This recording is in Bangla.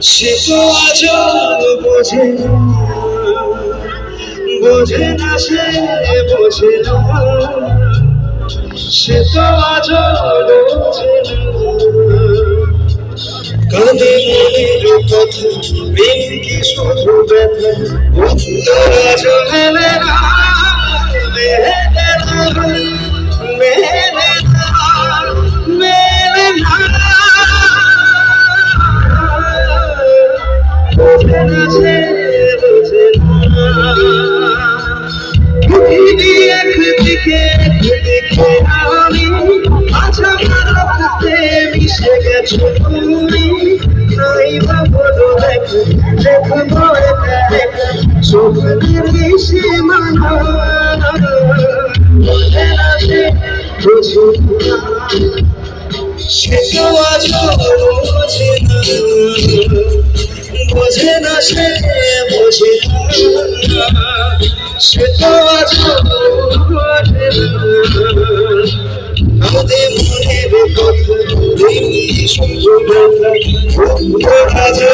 সে তো আজও বোঝে না, বোঝে না সে, বোঝে না সে তো আজও বোঝে না। কাঁদে মনের কথা, দিন কি শুধু ব্যথা, উত্তর আজও মেলে না, মেলে না, মেলে না, মেলে না। বোঝে না সে, বোঝে না। পৃথিবী একদিকে, একদিকে আমি, আচ্ছা ভারতে মিশে গেছো তুমি। নাই বা বলো দেখো, দেখবো একা একা স্বপ্নের সীমানা। বোঝে না সে, বোঝে না সে তো আজও বোঝে না, বোঝে না সে, বোঝে না সে তো আজও বোঝে না। আমাদের মনের কথা, দিন শুধু ব্যথা, উত্তর আজও